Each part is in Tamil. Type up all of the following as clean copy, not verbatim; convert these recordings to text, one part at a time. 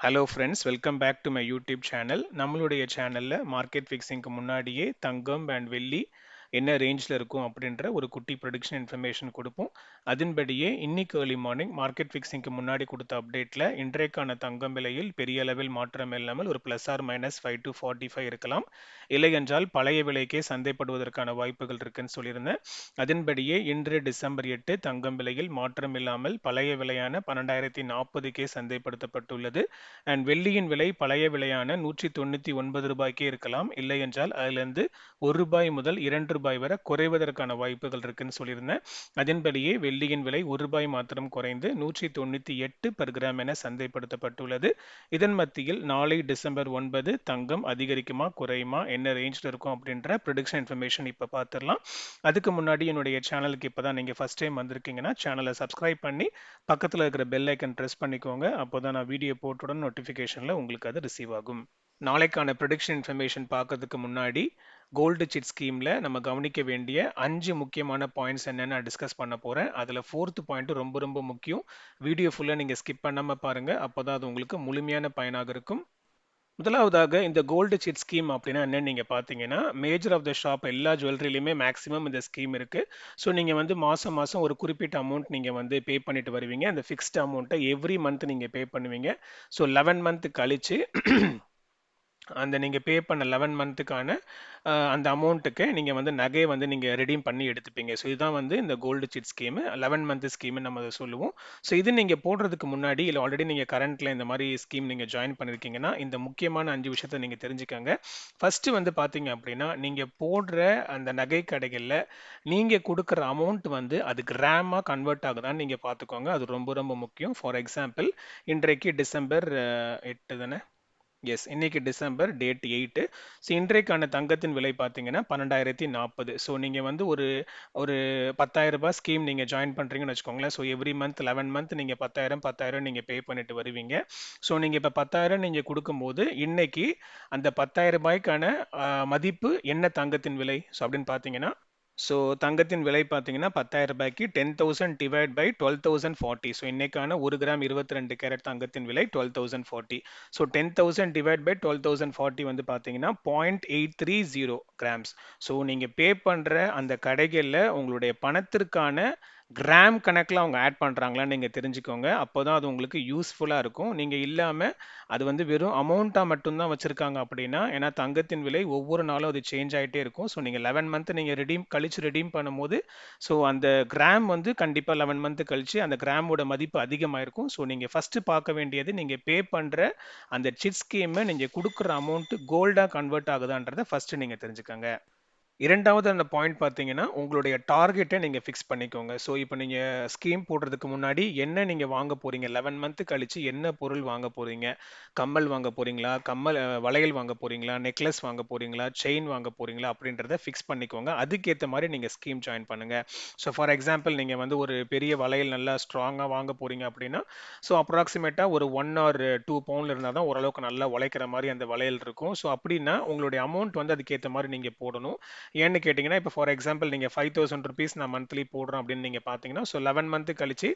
Hello friends, welcome back to my YouTube channel. நம்மளுடைய சேனலில் மார்க்கெட் ஃபிக்ஸிங்க்கு முன்னாடியே தங்கம் அண்ட் வெள்ளி என்ன ரேஞ்சில் இருக்கும் அப்படின்ற ஒரு குட்டி ப்ரொடிக்ஷன் இன்ஃபர்மேஷன் கொடுப்போம். அதன்படியே இன்னைக்கு ஏர்லி மார்னிங் மார்க்கெட் ஃபிக்ஸிங்க்கு முன்னாடி கொடுத்த அப்டேட்டில் இன்றைக்கான தங்கம் விலையில் பெரிய அளவில் மாற்றம் இல்லாமல் ஒரு ப்ளஸ் ஆர் மைனஸ் 5 to 45 இருக்கலாம். இல்லை என்றால் பழைய விலைக்கே சந்தைப்படுவதற்கான வாய்ப்புகள் இருக்குன்னு சொல்லியிருந்தேன். அதன்படியே இன்று டிசம்பர் 8 தங்கம் விலையில் மாற்றம் இல்லாமல் பழைய விலையான 12,040க்கே சந்தைப்படுத்தப்பட்டுள்ளது. அண்ட் வெள்ளியின் விலை பழைய விலையான 199 ரூபாய்க்கே இருக்கலாம். இல்லை என்றால் அதிலிருந்து ₹1 முதல் ₹2 வரை குறைவதற்கான வாய்ப்புகள் இருக்குன்னு சொல்லியிருந்தேன். அதன்படியே வெள்ளியின் விலை ₹1 மாத்திரம் குறைந்து 198 per கிராம் என சந்தைப்படுத்தப்பட்டுள்ளது. இதன் மத்தியில் நாளை டிசம்பர் 9 தங்கம் அதிகரிக்குமா குறையுமா என்ன ரேஞ்சில் இருக்கும் அப்படின்ற ப்ரொடிக்ஷன் இன்ஃபர்மேஷன் இப்போ பார்த்துடலாம். அதுக்கு முன்னாடி என்னுடைய சேனலுக்கு இப்போ தான் நீங்கள் ஃபஸ்ட் டைம் வந்திருக்கீங்கன்னா சேனலை சப்ஸ்கிரைப் பண்ணி பக்கத்தில் இருக்கிற பெல் ஐக்கன் ப்ரெஸ் பண்ணிக்கோங்க. அப்போ தான் நான் வீடியோ போட்டுடன் நோட்டிஃபிகேஷனில் உங்களுக்கு அது ரிசீவ் ஆகும். நாளைக்கான ப்ரொடிக்ஷன் இன்ஃபர்மேஷன் பார்க்கறதுக்கு முன்னாடி கோல்டு சிட் ஸ்கீமில் நம்ம கவனிக்க வேண்டிய 5 முக்கியமான பாயிண்ட்ஸ் என்னென்னு நான் டிஸ்கஸ் பண்ண போகிறேன். அதில் 4th பாயிண்ட் ரொம்ப ரொம்ப முக்கியம். வீடியோ ஃபுல்லாக நீங்கள் ஸ்கிப் பண்ணாமல் பாருங்கள். அப்போ தான் அது உங்களுக்கு முழுமையான பயனாக இருக்கும். முதலாவதாக இந்த கோல்டு சிட் ஸ்கீம் அப்படின்னா என்னன்னு நீங்கள் பார்த்தீங்கன்னா, மேஜர் ஆஃப் த ஷாப் எல்லா ஜுவல்லரிலையுமே மேக்ஸிமம் இந்த ஸ்கீம் இருக்குது. ஸோ நீங்கள் வந்து மாதம் மாதம் ஒரு குறிப்பிட்ட அமௌண்ட் நீங்கள் வந்து பே பண்ணிட்டு வருவீங்க. அந்த ஃபிக்ஸ்ட் அமௌண்ட்டை எவ்ரி மந்த் நீங்கள் பே பண்ணுவீங்க. ஸோ 11 மந்த் கழிச்சு அந்த நீங்கள் பே பண்ண 11 மந்த்துக்கான அந்த அமௌண்ட்டுக்கு நீங்கள் வந்து நகையை வந்து நீங்கள் ரெடீம் பண்ணி எடுத்துப்பீங்க. ஸோ இதுதான் வந்து இந்த கோல்டு சிட் ஸ்கீமு 11 மந்த் ஸ்கீம்னு நம்ம அதை சொல்லுவோம். ஸோ இது நீங்கள் போடுறதுக்கு முன்னாடி இல்லை ஆல்ரெடி நீங்கள் கரண்ட்டில் இந்த மாதிரி ஸ்கீம் நீங்கள் ஜாயின் பண்ணியிருக்கீங்கன்னா இந்த முக்கியமான 5 விஷயத்தை நீங்கள் தெரிஞ்சுக்கோங்க. ஃபஸ்ட்டு வந்து பார்த்தீங்க அப்படின்னா நீங்கள் போடுற அந்த நகை கடைகளில் நீங்கள் கொடுக்குற அமௌண்ட் வந்து அது கிராமாக கன்வெர்ட் ஆகுதான்னு நீங்கள் பார்த்துக்கோங்க. அது ரொம்ப ரொம்ப முக்கியம். ஃபார் எக்ஸாம்பிள் இன்றைக்கு டிசம்பர் 8 தானே, எஸ், இன்னைக்கு டிசம்பர் டேட் 8. ஸோ இன்றைக்கான தங்கத்தின் விலை பார்த்தீங்கன்னா 12,040. ஸோ நீங்கள் வந்து ஒரு ஒரு ₹10,000 ஸ்கீம் நீங்கள் ஜாயின் பண்ணுறீங்கன்னு வச்சுக்கோங்களேன். ஸோ எவ்ரி மந்த் 11 மந்த் நீங்கள் 10,000 நீங்கள் பே பண்ணிட்டு வருவீங்க. ஸோ நீங்கள் இப்போ 10,000 நீங்கள் கொடுக்கும்போது இன்னைக்கு அந்த ₹10,000க்கான மதிப்பு என்ன தங்கத்தின் விலை ஸோ அப்படின்னு பார்த்தீங்கன்னா, ஸோ தங்கத்தின் விலை பார்த்தீங்கன்னா 10,000க்கு 10,000 டிவைட் பை 12,040. ஸோ இன்னைக்கான 1 கிராம் 22 கேரட் தங்கத்தின் விலை 12,040. ஸோ 10,000 டிவைட் பை 12,040 வந்து பார்த்தீங்கன்னா 0.830 கிராம்ஸ். ஸோ நீங்கள் பே பண்ணுற அந்த கடைகளில் உங்களுடைய பணத்திற்கான கிராம் கணக்கில் அவங்க ஆட் பண்ணுறாங்களான்னு நீங்கள் தெரிஞ்சுக்கோங்க. அப்போ தான் அது உங்களுக்கு யூஸ்ஃபுல்லாக இருக்கும். நீங்கள் இல்லாமல் அது வந்து வெறும் அமௌண்ட்டாக மட்டும்தான் வச்சுருக்காங்க அப்படின்னா, ஏன்னா தங்கத்தின் விலை ஒவ்வொரு நாளும் அது சேஞ்ச் ஆகிட்டே இருக்கும். ஸோ நீங்கள் 11 மந்த் நீங்கள் கழிச்சு ரெடீம் பண்ணும்போது ஸோ அந்த கிராம் வந்து கண்டிப்பாக 11 மந்த் கழிச்சு அந்த கிராமோட மதிப்பு அதிகமாக இருக்கும். ஸோ நீங்கள் ஃபஸ்ட்டு பார்க்க வேண்டியது நீங்கள் பே பண்ணுற அந்த சிட் ஸ்கீமை நீங்கள் கொடுக்குற அமௌண்ட் கோல்டாக கன்வெர்ட் ஆகுதான்றதை ஃபஸ்ட்டு நீங்கள் தெரிஞ்சுக்கோங்க. இரண்டாவது அந்த பாயிண்ட் பார்த்தீங்கன்னா, உங்களுடைய டார்கெட்டை நீங்கள் ஃபிக்ஸ் பண்ணிக்கோங்க. ஸோ இப்போ நீங்கள் ஸ்கீம் போடுறதுக்கு முன்னாடி என்ன நீங்கள் வாங்க போகிறீங்க, 11 மந்த் கழிச்சு என்ன பொருள் வாங்க போகிறீங்க, கம்மல் வாங்க போகிறீங்களா, வளையல் வாங்க போகிறீங்களா, நெக்லஸ் வாங்க போகிறீங்களா, செயின் வாங்க போகிறீங்களா அப்படின்றத ஃபிக்ஸ் பண்ணிக்கோங்க. அதுக்கேற்ற மாதிரி நீங்கள் ஸ்கீம் ஜாயின் பண்ணுங்கள். ஸோ ஃபார் எக்ஸாம்பிள் நீங்கள் வந்து ஒரு பெரிய வளையல் நல்லா ஸ்ட்ராங்காக வாங்க போகிறீங்க அப்படின்னா, ஸோ அப்ராக்சிமேட்டாக ஒரு 1 or 2 பவுண்டில் இருந்தால் தான் ஓரளவுக்கு நல்லா உழைக்கிற மாதிரி அந்த வளையல் இருக்கும். ஸோ அப்படின்னா உங்களுடைய அமௌண்ட் வந்து அதுக்கேற்ற மாதிரி நீங்கள் போடணும். ஏன்னு கேட்டிங்கன்னா, இப்போ ஃபார் எக்ஸாம்பிள் நீங்கள் ₹5,000 நான் மந்த்லி போடுறேன் அப்படின்னு நீங்கள் பார்த்தீங்கன்னா, ஸோ 11 மந்த் கழிச்சு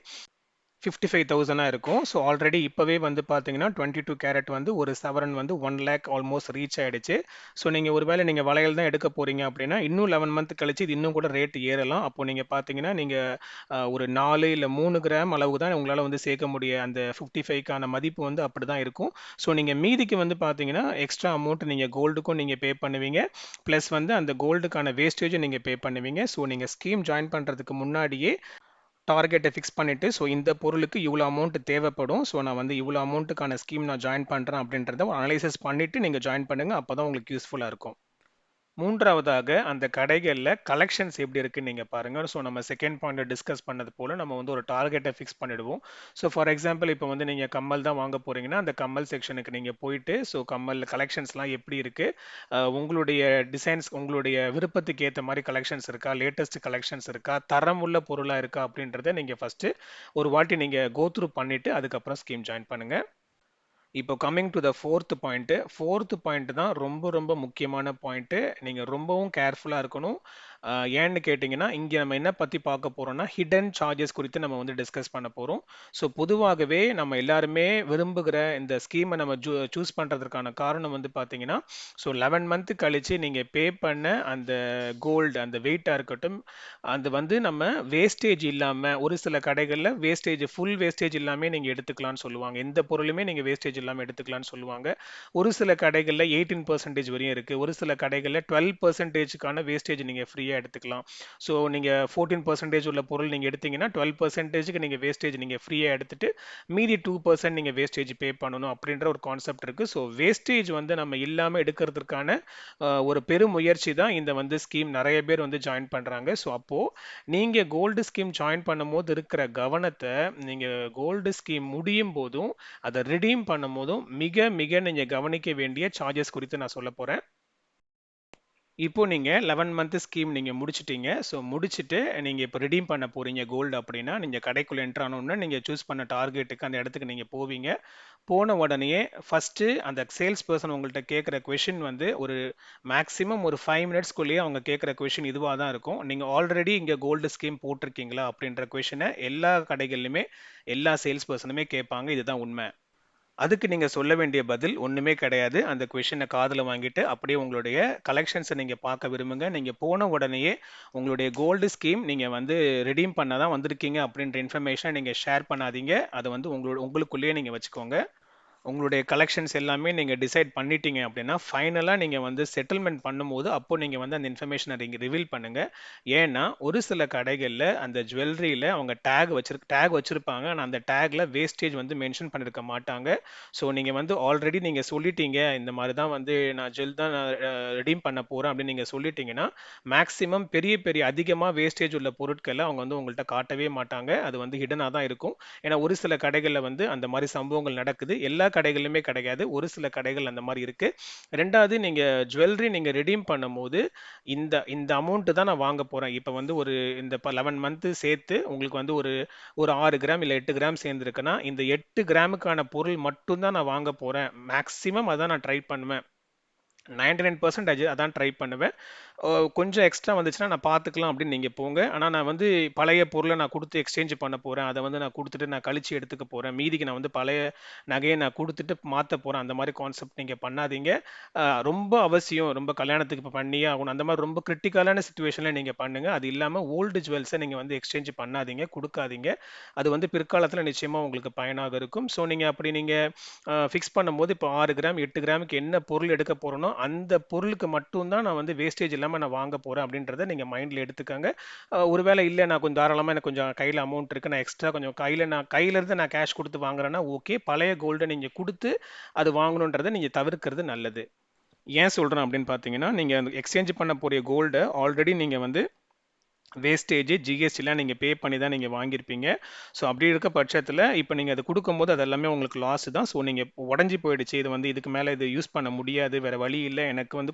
55,000 இருக்கும். ஸோ ஆல்ரெடி இப்போவே வந்து பார்த்தீங்கன்னா 22 கேரட் வந்து ஒரு சவரன் வந்து 1 lakh ஆல்மோஸ்ட் ரீச் ஆகிடுச்சு. ஸோ நீங்கள் ஒருவேளை நீங்கள் வளையல் தான் எடுக்க போகிறீங்க அப்படின்னா இன்னும் 11 மந்த் கழிச்சு இது இன்னும் கூட ரேட் ஏறலாம். அப்போ நீங்கள் பார்த்தீங்கன்னா நீங்கள் ஒரு 4 இல்லை 3 கிராம் அளவுக்கு தான் உங்களால் வந்து சேர்க்க முடியும். அந்த 55க்கான மதிப்பு வந்து அப்படி தான் இருக்கும். ஸோ நீங்கள் மீதிக்கு வந்து பார்த்தீங்கன்னா எக்ஸ்ட்ரா அமௌண்ட் நீங்கள் கோல்டுக்கும் நீங்கள் பே பண்ணுவீங்க. ப்ளஸ் வந்து அந்த கோல்டுக்கான வேஸ்டேஜும் நீங்கள் பே பண்ணுவீங்க. ஸோ நீங்கள் ஸ்கீம் ஜாயின் பண்ணுறதுக்கு முன்னாடியே டார்கெட்டை ஃபிக்ஸ் பண்ணிவிட்டு ஸோ இந்த பொருளுக்கு இவ்வளோ அமௌண்ட் தேவைப்படும். ஸோ நான் வந்து இவ்வளோ அமௌண்ட்டுக்கான ஸ்கீம் நான் ஜாயின் பண்ணுறேன் அப்படின்றத ஒரு அனலைசிஸ் பண்ணிவிட்டு நீங்கள் ஜாயின் பண்ணுங்கள். அப்போ தான் உங்களுக்கு யூஸ்ஃபுல்லாக இருக்கும். மூன்றாவதாக அந்த கடைகளில் கலெக்ஷன்ஸ் எப்படி இருக்குன்னு நீங்கள் பாருங்கள். ஸோ நம்ம செகண்ட் பாயிண்ட்டை டிஸ்கஸ் பண்ணது போல் நம்ம வந்து ஒரு டார்கெட்டை ஃபிக்ஸ் பண்ணிவிடுவோம். ஸோ ஃபார் எக்ஸாம்பிள் இப்போ வந்து நீங்கள் கம்மல் தான் வாங்க போகிறீங்கன்னா அந்த கம்மல் செக்ஷனுக்கு நீங்கள் போயிட்டு ஸோ கம்மல் கலெக்ஷன்ஸ்லாம் எப்படி இருக்குது, உங்களுடைய டிசைன்ஸ் உங்களுடைய விருப்பத்துக்கு ஏற்ற மாதிரி கலெக்ஷன்ஸ் இருக்கா, லேட்டஸ்ட் கலெக்ஷன்ஸ் இருக்கா, தரமுள்ள பொருளாக இருக்கா அப்படின்றத நீங்கள் ஃபஸ்ட்டு ஒரு வாட்டி நீங்கள் கோத்ரூ பண்ணிவிட்டு அதுக்கப்புறம் ஸ்கீம் ஜாயின் பண்ணுங்கள். இப்போ coming to the fourth point தான் ரொம்ப ரொம்ப முக்கியமான பாயிண்ட்டு. நீங்கள் ரொம்பவும் கேர்ஃபுல்லாக இருக்கணும். ஏன்னு கேட்டிங்கன்னா, இங்க நம்ம என்ன பத்தி பார்க்க போறோம்னா, ஹிடன் சார்ஜஸ் குறித்து நம்ம வந்து டிஸ்கஸ் பண்ண போறோம். ஸோ பொதுவாகவே நம்ம எல்லாருமே விரும்புகிற இந்த ஸ்கீம நம்ம சூஸ் பண்றதற்கான காரணம் வந்து பார்த்தீங்கன்னா, ஸோ 11 மந்த் கழிச்சு நீங்க பே பண்ண அந்த கோல்டு, அந்த வெயிட்டா இருக்கட்டும், அது வந்து நம்ம வேஸ்டேஜ் இல்லாம ஒரு சில கடைகள்ல ஃபுல் வேஸ்டேஜ் இல்லாம நீங்க எடுத்துக்கலாம்னு சொல்லுவாங்க. எந்த பொருளுமே நீங்க வேஸ்டேஜ் இல்லாம எடுத்துக்கலாம்னு சொல்லுவாங்க. ஒரு சில கடைகள்ல 18% வரையும் இருக்கு. ஒரு சில கடைகள்ல 12%க்கான வேஸ்டேஜ் நீங்க ஃப்ரீயா எடுத்துக்கலாம். ஸோ நீங்க 14% உள்ள பொருள் நீங்க எடுத்தீங்கன்னா 12%க்கு நீங்க வேஸ்டேஜ் நீங்க ஃப்ரீயா எடுத்துட்டு மீதி 2% நீங்க வேஸ்டேஜ் பே பண்ணணும் அப்படின்ற ஒரு கான்செப்ட் இருக்கு. ஸோ வேஸ்டேஜ் வந்து நம்ம இல்லாம எடுக்கிறதுக்கான ஒரு பெரும் முயற்சி தான் இந்த வந்து ஸ்கீம். நிறைய பேர் வந்து ஜாயின் பண்றாங்க. ஸோ அப்போ நீங்க கோல்டு ஸ்கீம் ஜாயின் பண்ணும்போது இருக்கிற கவனத்தை நீங்க கோல்டு ஸ்கீம் முடியும் போதும் அதை ரிடீம் பண்ணும் போதும் மிக மிக நீங்க கவனிக்க வேண்டிய சார்ஜஸ் குறித்து நான் சொல்ல போறேன். இப்போ நீங்க 11 மந்த் ஸ்கீம் நீங்க முடிச்சிட்டீங்க. ஸோ முடிச்சுட்டு நீங்க இப்போ ரிடீம் பண்ண போறீங்க கோல்டு அப்படின்னா, நீங்க கடைக்குள்ள என்டர் ஆன உடனே நீங்க சூஸ் பண்ண டார்கெட்டுக்கு அந்த இடத்துக்கு நீங்க போவீங்க. போன உடனேயே ஃபர்ஸ்ட் அந்த சேல்ஸ் பர்சன் உங்கள்ட்ட கேட்குற கொஷின் வந்து ஒரு மேக்ஸிமம் ஒரு 5 மினிட்ஸ்க்குள்ளேயே அவங்க கேட்குற கொஷின் இதுவாக தான் இருக்கும். நீங்க ஆல்ரெடி இங்க கோல்டு ஸ்கீம் போட்டிருக்கீங்களா அப்படின்ற கொஷினை எல்லா கடைகள்லையுமே எல்லா சேல்ஸ் பர்சனுமே கேட்பாங்க. இதுதான் உண்மை. அதுக்கு நீங்க சொல்ல வேண்டிய பதில் ஒண்ணுமே கிடையாது. அந்த கொஸ்டின காதுல வாங்கிட்டு, அப்படியே உங்களுடைய கலெக்ஷன்ஸ நீங்க பார்க்க விரும்புங்க. நீங்க போன உடனேயே உங்களுடைய கோல்டு ஸ்கீம் நீங்க வந்து ரிடீம் பண்ண தான் வந்திருக்கீங்க அப்படின்ற இன்ஃபர்மேஷன நீங்க ஷேர் பண்ணாதீங்க. அத வந்து உங்களுக்குள்ளேயே நீங்க வச்சுக்கோங்க. உங்களுடைய கலெக்ஷன்ஸ் எல்லாமே நீங்க டிசைட் பண்ணிட்டீங்க அப்படின்னா, ஃபைனலா நீங்க வந்து செட்டில்மென்ட் பண்ணும்போது, அப்போ நீங்க வந்து அந்த இன்ஃபர்மேஷன நீங்க ரிவீல் பண்ணுங்க. ஏன்னா, ஒரு சில கடைகள்ல அந்த ஜுவல்லரியில அவங்க டேக் வச்சிருப்பாங்க. ஆனா அந்த டேக்ல வேஸ்டேஜ் வந்து மென்ஷன் பண்ணியிருக்க மாட்டாங்க. ஸோ நீங்க வந்து ஆல்ரெடி நீங்க சொல்லிட்டீங்க, இந்த மாரி தான் வந்து நான் ஜுவல் தான் ரிடீம் பண்ண போறேன் அப்படின்னு நீங்க சொல்லிட்டீங்கன்னா, மேக்ஸிமம் பெரிய பெரிய அதிகமா வேஸ்டேஜ் உள்ள பொருட்கள அவங்க வந்து உங்கள்ட்ட காட்டவே மாட்டாங்க. அது வந்து ஹிடனா தான் இருக்கும். ஏன்னா ஒரு சில கடைகள்ல வந்து அந்த மாரி சம்பவங்கள் நடக்குது. எல்லா கடைகள்லயுமே கிடையாது. ஒரு சில கடைகள் அந்த மாரி இருக்கு. 2வது நீங்க ஜுவல்லரி நீங்க ரெடீம் பண்ணும்போது, இந்த இந்த அமௌண்ட் தான் நான் வாங்க போறேன். இப்ப வந்து ஒரு இந்த 11 மந்த் சேர்த்து உங்களுக்கு வந்து ஒரு ஒரு 6 கிராம் இல்ல 8 கிராம் சேர்ந்திருக்குன்னா, இந்த 8 கிராமுக்கான பொருள் மட்டும் தான் நான் வாங்க போறேன். மேக்ஸிமம் அதான் நான் ட்ரை பண்ணுவேன். 99% அதான் ட்ரை பண்ணுவேன். கொஞ்சம் எக்ஸ்ட்ரா வந்துச்சுன்னா நான் பார்த்துக்கலாம் அப்படின்னு நீங்க போங்க. ஆனா நான் வந்து பழைய பொருள நான் குடுத்து எக்ஸ்சேஞ்ச் பண்ண போறேன். அத வந்து நான் குடுத்துட்டு நான் கழிச்சு எடுத்துக்க போறேன். மீதிக்கு நான் வந்து பழைய நகைய நான் குடுத்துட்டு மாத்த போறேன். அந்த மாரி கான்செப்ட் நீங்க பண்ணாதீங்க. ரொம்ப அவசியம், ரொம்ப கல்யாணத்துக்கு இப்ப பண்ணியே ஆகணும். அந்த மாரி ரொம்ப கிரிட்டிக்கலான சிச்சுவேஷன்ல நீங்க பண்ணுங்க. அது இல்லாம ஓல்டு ஜுவல்ஸ நீங்க வந்து எக்ஸ்சேஞ்ச் பண்ணாதீங்க, குடுக்காதீங்க. அது வந்து பிற்காலத்துல நிச்சயமா உங்களுக்கு பயனாக இருக்கும். ஸோ நீங்க அப்படி நீங்க ஃபிக்ஸ் பண்ணும்போது இப்போ 6 கிராம், 8 கிராமுக்கு என்ன பொருள் எடுக்க போறேனோ, அந்த பொருளுக்கு மட்டும் தான் நான் வந்து வேஸ்டேஜ் இல்லாம நான் வாங்க போறேன் அப்படின்றத நீங்க மைண்ட்ல எடுத்துக்கங்க. ஒருவேளை இல்ல நான் கொஞ்சம் தாராளமா எனக்கு கொஞ்சம் கையில அமௌண்ட் இருக்கு. நான் எக்ஸ்ட்ரா கொஞ்சம் கையில இருந்து நான் கேஷ் குடுத்து வாங்குறேன்னா, ஓகே. பழைய கோல்ட நீங்க குடுத்து அது வாங்கணுன்றத நீங்க தவிர்க்கிறது நல்லது. ஏன் சொல்றேன் அப்படின்னு பார்த்தீங்கன்னா, நீங்க எக்ஸ்சேஞ்ச் பண்ண போற கோல்ட ஆல்ரெடி நீங்க வந்து வேஸ்டேஜ், ஜிஎஸ்டிலாம் நீங்க பே பண்ணி தான் நீங்க வாங்கியிருப்பீங்க. ஸோ அப்படி இருக்க பட்சத்தில, இப்ப நீங்க அத குடுக்கும்போது அது எல்லாமே உங்களுக்கு லாஸ் தான். ஸோ நீங்க உடைஞ்சு போயிடுச்சு. இது வந்து இதுக்கு மேல இது யூஸ் பண்ண முடியாது. வேற வழி இல்ல. எனக்கு வந்து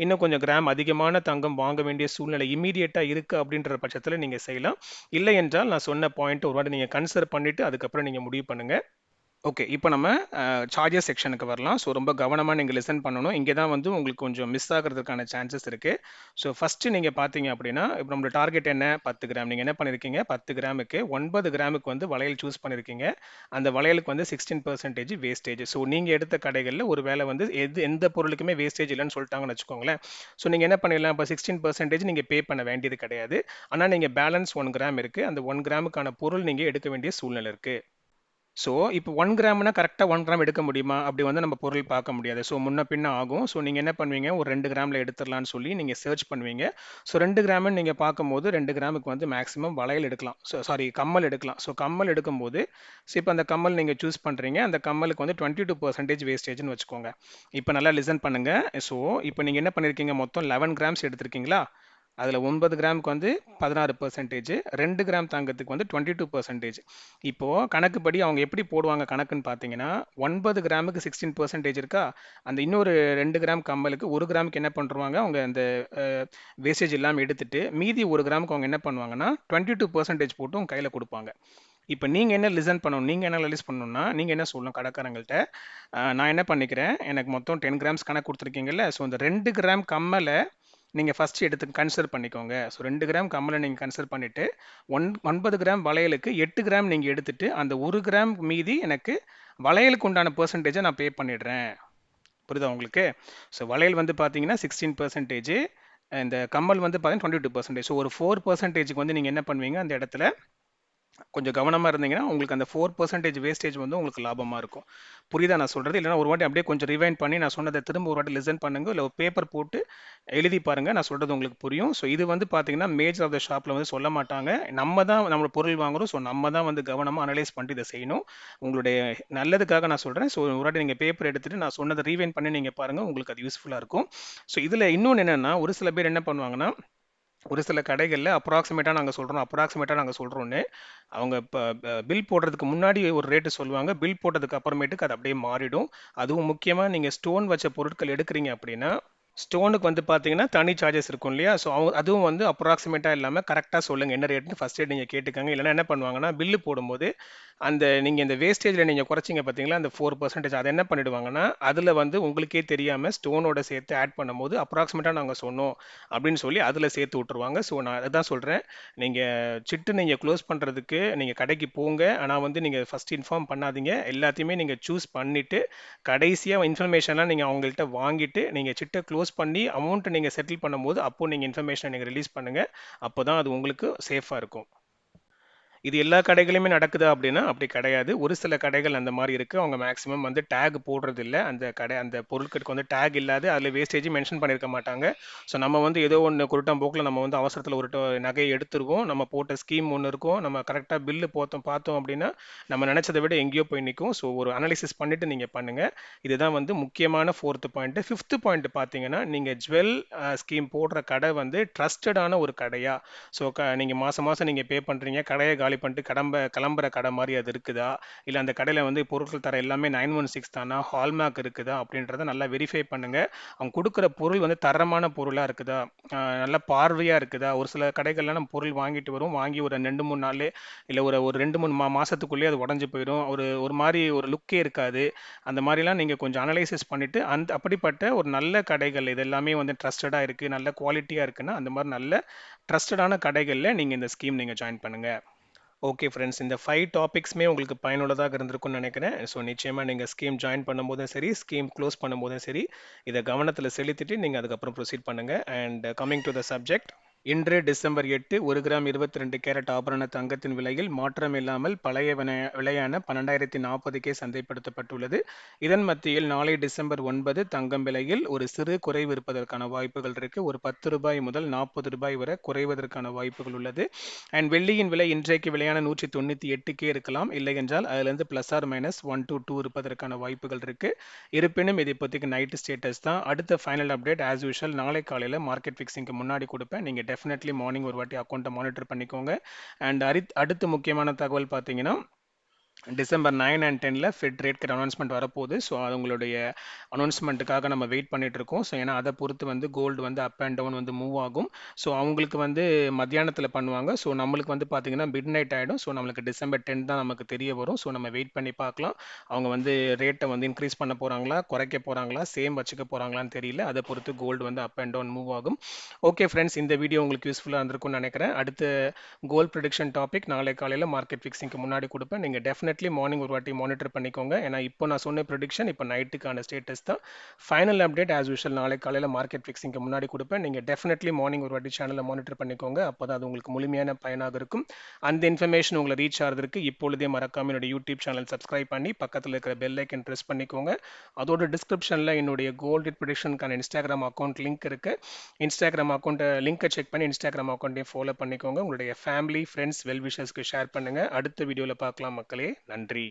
இன்னும் கொஞ்சம் கிராம் அதிகமான தங்கம் வாங்க வேண்டிய சூழ்நிலை இம்மீடியட்டா இருக்கு அப்படின்ற பட்சத்தில நீங்க செய்யலாம். இல்லை என்றால் நான் சொன்ன பாயிண்ட் ஒரு வாட்டி நீங்க கன்சிடர் பண்ணிட்டு அதுக்கப்புறம் நீங்க முடிவு பண்ணுங்க. ஓகே. இப்ப நம்ம சார்ஜஸ் செக்ஷனுக்கு வரலாம். ஸோ ரொம்ப கவனமா நீங்க லிசன் பண்ணணும். இங்க தான் வந்து உங்களுக்கு கொஞ்சம் மிஸ் ஆகுறதுக்கான சான்சஸ் இருக்கு. ஸோ ஃபர்ஸ்ட்டு நீங்க பார்த்தீங்க அப்படின்னா, இப்ப நம்மளோட டார்கெட் என்ன? 10 கிராம். நீங்க என்ன பண்ணியிருக்கீங்க? 10 கிராமுக்கு 9 கிராமுக்கு வந்து வளையல் சூஸ் பண்ணியிருக்கீங்க. அந்த வளையலுக்கு வந்து 16% வேஸ்டேஜ். ஸோ நீங்க எடுத்த கடைகள்ல ஒரு வேளை வந்து எந்த பொருளுக்குமே வேஸ்டேஜ் இல்லன்னு சொல்லிட்டாங்கன்னு வச்சுக்கோங்களேன். ஸோ நீங்க என்ன பண்ணிடலாம்? இப்ப 16% நீங்க பே பண்ண வேண்டியது கிடையாது. ஆனா நீங்க பேலன்ஸ் 1 கிராம் இருக்கு. அந்த 1 கிராமுக்கான பொருள் நீங்க எடுக்க வேண்டிய சூழ்நிலை இருக்கு. ஸோ, இப்போ 1 கிராம்னா கரெக்ட்டா 1 கிராம் எடுக்க முடியுமா? அப்படி வந்து நம்ம பொருள் பார்க்க முடியாது. ஸோ, முன்ன பின்ன ஆகும். ஸோ, நீங்க என்ன பண்ணுவீங்க, ஒரு 2 கிராம்ல எடுத்துறலாம்ன்னு சொல்லி நீங்க சர்ச் பண்ணுவீங்க. ஸோ, 2 கிராம்ன்னு நீங்க பார்க்கும்போது 2 கிராமுக்கு வந்து மேக்ஸிமம் வளையல் எடுக்கலாம். சாரி கம்மல் எடுக்கலாம். ஸோ, கம்மல் எடுக்கும்போது, இப்ப அந்த கம்மல் நீங்க சூஸ் பண்றீங்க. அந்த கம்மலுக்கு வந்து 22% வேஸ்டேஜ்ன்னு வச்சுக்கோங்க. இப்ப நல்லா லிசன் பண்ணுங்க. ஸோ, இப்ப நீங்க என்ன பண்ணியிருக்கீங்க, மொத்தம் 11 கிராம்ஸ் எடுத்திருக்கீங்களா? அதுல 9 கிராமுக்கு வந்து 16%, 2 கிராம் தங்கத்துக்கு வந்து 22%. இப்போ கணக்குப்படி அவங்க எப்படி போடுவாங்க கணக்குன்னு பார்த்தீங்கன்னா, 9 கிராமுக்கு 16% இருக்கா? அந்த இன்னொரு 2 கிராம் கம்மலுக்கு 1 கிராமுக்கு என்ன பண்ருவாங்க, அவங்க அந்த அ வேஸ்டேஜ் இல்லாம எடுத்துட்டு, மீதி 1 கிராமுக்கு அவங்க என்ன பண்ணுவாங்கன்னா, 22% போட்டு உங்க கையில குடுப்பாங்க. இப்ப நீங்க என்ன லிசன் பண்ணணும், நீங்க என்ன அனலைஸ் பண்ணணும்னா, நீங்க என்ன சொல்லணும் கடைக்காரங்கள்ட்ட, நான் என்ன பண்ணிக்கிறேன், எனக்கு மொத்தம் 10 கிராம்ஸ் கணக்கு குடுத்துருக்கீங்கல்ல, ஸோ இந்த 2 கிராம் கம்மல நீங்கள் ஃபஸ்ட்டு எடுத்து கன்சிடர் பண்ணிக்கோங்க. ஸோ 2 கிராம் கம்மலை நீங்கள் கன்சிடர் பண்ணிவிட்டு 9 கிராம் வளையலுக்கு 8 கிராம் நீங்கள் எடுத்துட்டு அந்த 1 கிராம் மீதி எனக்கு வளையலுக்கு உண்டான பெர்சன்டேஜை நான் பே பண்ணிடுறேன். புரியுதா உங்களுக்கு? ஸோ வளையல் வந்து பார்த்தீங்கன்னா 16%, இந்த கம்மல் வந்து பார்த்தீங்கன்னா 22%. ஸோ ஒரு 4%க்கு வந்து நீங்கள் என்ன பண்ணுவீங்க அந்த இடத்துல கொஞ்சம் கவனமாக இருந்தீங்கன்னா உங்களுக்கு அந்த 4% வேஸ்டேஜ் வந்து உங்களுக்கு லாபமாக இருக்கும். புரியுதா நான் சொல்கிறது? இல்லைனா ஒரு வாட்டி அப்படியே கொஞ்சம் ரிவைண்ட் பண்ணி நான் சொன்னதை திரும்ப ஒரு வாட்டி லிசன் பண்ணுங்க, இல்லை ஒரு பேப்பர் போட்டு எழுதி பாருங்கள், நான் சொல்கிறது உங்களுக்கு புரியும். ஸோ இது வந்து பார்த்தீங்கன்னா மேஜர் ஆஃப் த ஷாப்பில் வந்து சொல்ல மாட்டாங்க. நம்ம தான் நம்மளோட பொருள் வாங்குறோம். ஸோ நம்ம தான் வந்து கவனமாக அனலைஸ் பண்ணிட்டு இதை செய்யணும். உங்களுடைய நல்லதுக்காக நான் சொல்கிறேன். ஸோ ஒரு வாட்டி நீங்கள் பேப்பர் எடுத்துகிட்டு நான் சொன்னதை ரீவைண்ட் பண்ணி நீங்கள் பாருங்கள், உங்களுக்கு அது யூஸ்ஃபுல்லாக இருக்கும். ஸோ இதில் இன்னொன்று என்னென்னா, ஒரு சில பேர் என்ன பண்ணுவாங்கன்னா, ஒரு சில கடைகளில் அப்ராக்சிமேட்டாக நாங்கள் சொல்கிறோன்னு அவங்க இப்போ பில் போடுறதுக்கு முன்னாடி ஒரு ரேட்டு சொல்லுவாங்க. பில் போட்டதுக்கு அப்புறமேட்டுக்கு அது அப்படியே மாறிடும். அதுவும் முக்கியமாக நீங்கள் ஸ்டோன் வச்ச பொருட்கள் எடுக்கிறீங்க அப்படின்னா, ஸ்டோனுக்கு வந்து பார்த்தீங்கன்னா தனி சார்ஜஸ் இருக்கும் இல்லையா? ஸோ அதுவும் வந்து அப்ராக்சிமேட்டாக இல்லாமல் கரெக்டாக சொல்லுங்கள் என்ன ரேட்னு ஃபஸ்ட்டே நீங்கள் கேட்டுக்கங்க. இல்லைனா என்ன பண்ணுவாங்கன்னா, பில்லு போடும்போது அந்த நீங்கள் இந்த வேஸ்டேஜில் நீங்கள் குறைச்சிங்க பார்த்தீங்களா, அந்த 4% அதை என்ன பண்ணிடுவாங்கன்னா, அதில் வந்து உங்களுக்கே தெரியாமல் ஸ்டோனோட சேர்த்து ஆட் பண்ணும்போது அப்ராக்சிமேட்டாக நாங்கள் சொன்னோம் அப்படின்னு சொல்லி அதில் சேர்த்து விட்ருவாங்க. ஸோ நான் அதை தான் சொல்கிறேன், சிட்டு நீங்கள் க்ளோஸ் பண்ணுறதுக்கு நீங்கள் கடைக்கு போங்க. ஆனால் வந்து நீங்கள் ஃபஸ்ட் இன்ஃபார்ம் பண்ணாதீங்க. எல்லாத்தையுமே நீங்கள் சூஸ் பண்ணிவிட்டு கடைசியாக இன்ஃபர்மேஷன்லாம் நீங்கள் அவங்கள்ட்ட வாங்கிட்டு நீங்கள் சிட்டை க்ளோஸ் பண்ணி அமௌண்ட்டை நீங்கள் செட்டில் பண்ணும்போது அப்போது நீங்கள் இன்ஃபர்மேஷனை நீங்கள் ரிலீஸ் பண்ணுங்கள். அப்போ தான் அது உங்களுக்கு சேஃபாக இருக்கும். இது எல்லா கடைகளுமே நடக்குதா அப்படின்னா அப்படி கிடையாது. ஒரு சில கடைகள் அந்த மாதிரி இருக்குது. அவங்க மேக்ஸிமம் வந்து டேக் போடுறது இல்லை. அந்த பொருட்களுக்கு வந்து டேக் இல்லாது அதில் வேஸ்டேஜ் மென்ஷன் பண்ணியிருக்க மாட்டாங்க. ஸோ நம்ம வந்து ஏதோ ஒன்று குருட்டாம்போக்கில் நம்ம வந்து அவசரத்தில் ஒரு நகையை எடுத்துருவோம். நம்ம போட்ட ஸ்கீம் ஒன்று இருக்கும். நம்ம கரெக்டாக பில்லு பார்த்தோம் அப்படின்னா நம்ம நினச்சதை விட எங்கேயோ போய் நிற்கும். ஸோ ஒரு அனலிசிஸ் பண்ணிவிட்டு நீங்கள் பண்ணுங்கள். இதுதான் வந்து முக்கியமான 4th பாயிண்ட். 5th பாயிண்ட் பார்த்தீங்கன்னா, நீங்கள் ஜுவல் ஸ்கீம் போடுற கடை வந்து ட்ரஸ்டடான ஒரு கடையா? ஸோ நீங்கள் மாதம் மாதம் நீங்கள் பே பண்ணுறீங்க, கடையை காலி பண்ணிட்டு கிளம்புற கடை மாதிரி அது இருக்குதா, இல்லை அந்த கடையில் வந்து பொருட்கள் தர எல்லாமே 916 தானா, ஹால்மார்க் இருக்குதா அப்படின்றத நல்லா வெரிஃபை பண்ணுங்கள். அவங்க கொடுக்குற பொருள் வந்து தரமான பொருளாக இருக்குதா, நல்லா பார்வையாக இருக்குதா. ஒரு சில கடைகள்லாம் நம்ம பொருள் வாங்கிட்டு வரும், வாங்கி ஒரு 2-3 நாள் இல்லை ஒரு 2-3 மாதத்துக்குள்ளேயே அது உடஞ்சி போயிடும். ஒரு மாதிரி ஒரு லுக்கே இருக்காது. அந்த மாதிரிலாம் நீங்கள் கொஞ்சம் அனலைசிஸ் பண்ணிவிட்டு அப்படிப்பட்ட ஒரு நல்ல கடைகள் இது எல்லாமே வந்து ட்ரஸ்டடாக இருக்குது, நல்ல குவாலிட்டியாக இருக்குன்னா அந்த மாதிரி நல்ல ட்ரஸ்டடான கடைகளில் நீங்கள் இந்த ஸ்கீம் நீங்கள் ஜாயின் பண்ணுங்கள். ஓகே ஃப்ரெண்ட்ஸ், இந்த 5 டாபிக்ஸுமே உங்களுக்கு பயனுள்ளதாக இருந்திருக்கும்னு நினைக்கிறேன். ஸோ நிச்சயமாக நீங்கள் ஸ்கீம் ஜாயின் பண்ணும்போதும் சரி, ஸ்கீம் க்ளோஸ் பண்ணும்போதும் சரி, இதை கவனத்தில் செலுத்திட்டு நீங்கள் அதுக்கப்புறம் ப்ரொசீட் பண்ணுங்கள். And coming to the subject, இன்று டிசம்பர் 8 1 கிராம் 22 கேரட் ஆபரண தங்கத்தின் விலையில் மாற்றம் இல்லாமல் பழைய விலையான 12,040க்கே சந்தைப்படுத்தப்பட்டுள்ளது. இதன் மத்தியில் நாளை டிசம்பர் 9 தங்கம் விலையில் ஒரு சிறு குறைவு இருப்பதற்கான வாய்ப்புகள் இருக்கு. ஒரு 10 ரூபாய் முதல் 40 ரூபாய் வரை குறைவதற்கான வாய்ப்புகள் உள்ளது. அண்ட் வெள்ளியின் விலை இன்றைக்கு விலையான 198க்கே இருக்கலாம். இல்லை என்றால் அதிலிருந்து பிளஸ் ஆர் மைனஸ் 1 to 2 இருப்பதற்கான வாய்ப்புகள் இருக்கு. இருப்பினும் இது இப்போதைக்கு நைட் ஸ்டேட்டஸ் தான். அடுத்த ஃபைனல் அப்டேட் ஆஸ் யூஷுவல் நாளை காலையில் மார்க்கெட் ஃபிக்ஸிங்க்கு முன்னாடி கொடுப்பேன். நீங்கள் டெஃபினெட்லி மார்னிங் ஒரு வாட்டி அக்கௌண்ட்டை மானிட்டர் பண்ணிக்கோங்க. அண்ட் அடுத்து முக்கியமான தகவல் பார்த்தீங்கன்னா, டிசம்பர் 9 and 10ல் ஃபெட் ரேட் கட் அனௌன்ஸ்மெண்ட் வரப்போகுது. ஸோ அது உங்களுடைய அனௌன்ஸ்மெண்ட்டுக்காக நம்ம வெயிட் பண்ணிட்டு இருக்கோம். ஸோ ஏன்னா அதை பொறுத்து வந்து கோல்டு வந்து அப் அண்ட் டவுன் வந்து மூவ் ஆகும். ஸோ அவங்களுக்கு வந்து மத்தியானத்தில் பண்ணுவாங்க. ஸோ நம்மளுக்கு வந்து பார்த்தீங்கன்னா மிட் நைட் ஆகிடும். ஸோ நம்மளுக்கு டிசம்பர் 10 தான் நமக்கு தெரிய வரும். ஸோ நம்ம வெயிட் பண்ணி பார்க்கலாம். அவங்க வந்து ரேட்டை வந்து இன்க்ரீஸ் பண்ண போகிறாங்களா, குறைக்க போகிறாங்களா, சேம் வச்சுக்க போகிறாங்களான்னு தெரியல. அதை பொறுத்து கோல்டு வந்து அப் அண்ட் டவுன் மூவ் ஆகும். ஓகே ஃப்ரெண்ட்ஸ், இந்த வீடியோ உங்களுக்கு யூஸ்ஃபுல்லாக இருந்திருக்கும்னு நினைக்கிறேன். அடுத்த கோல்ட் ப்ரெடிக்ஷன் டாபிக் நாளை காலையில் மார்க்கெட் ஃபிக்ஸிங்க்கு முன்னாடி கொடுப்பேன். நீங்கள் டெஃபினெட்லி மார்னிங் ஒரு வாட்டி மானிட்டர் பண்ணிக்கோங்க. ஏன்னா இப்போ நான் சொன்ன ப்ரெடிக்ஷன் இப்போ நைட்டுக்கான ஸ்டேட்டஸ் தான். ஃபைனல் அப்டேட் ஆஸ் யூஷுவல் நாளை காலையில் மார்க்கெட் ஃபிக்ஸிங்க்கு முன்னாடி கொடுப்பேன். நீங்கள் டெஃபினெட்லி மார்னிங் ஒரு வாட்டி சேனலை மானிட்டர் பண்ணிக்கோங்க. அப்போ தான் அது உங்களுக்கு முழுமையான பயனாக இருக்கும். அந்த இன்ஃபர்மேஷன் உங்களை ரீச் ஆகிறதுக்கு இப்பொழுதே மறக்காம என்னோட யூடியூப் சேனல் சப்ஸ்கிரைப் பண்ணி பக்கத்தில் இருக்கிற பெல் ஐக்கன் ப்ரெஸ் பண்ணிக்கோங்க. அதோட டிஸ்கிரிப்ஷனில் என்னுடைய கோல்டு ப்ரெடிக்ஷனுக்கான இன்ஸ்டாகிராம் அக்கௌண்ட் லிங்க் இருக்குது. இன்ஸ்டாகிராம் அக்கௌண்ட்டை லிங்கை செக் பண்ணி இன்ஸ்டாகிராம் அக்கௌண்ட்டையும் ஃபாலோ பண்ணிக்கோங்க. உங்களுடைய ஃபேமிலி, ஃப்ரெண்ட்ஸ், வெல்விஷர்ஸ்க்கு ஷேர் பண்ணுங்கள். அடுத்த வீடியோவில் பார்க்கலாம் மக்களே. நன்றி.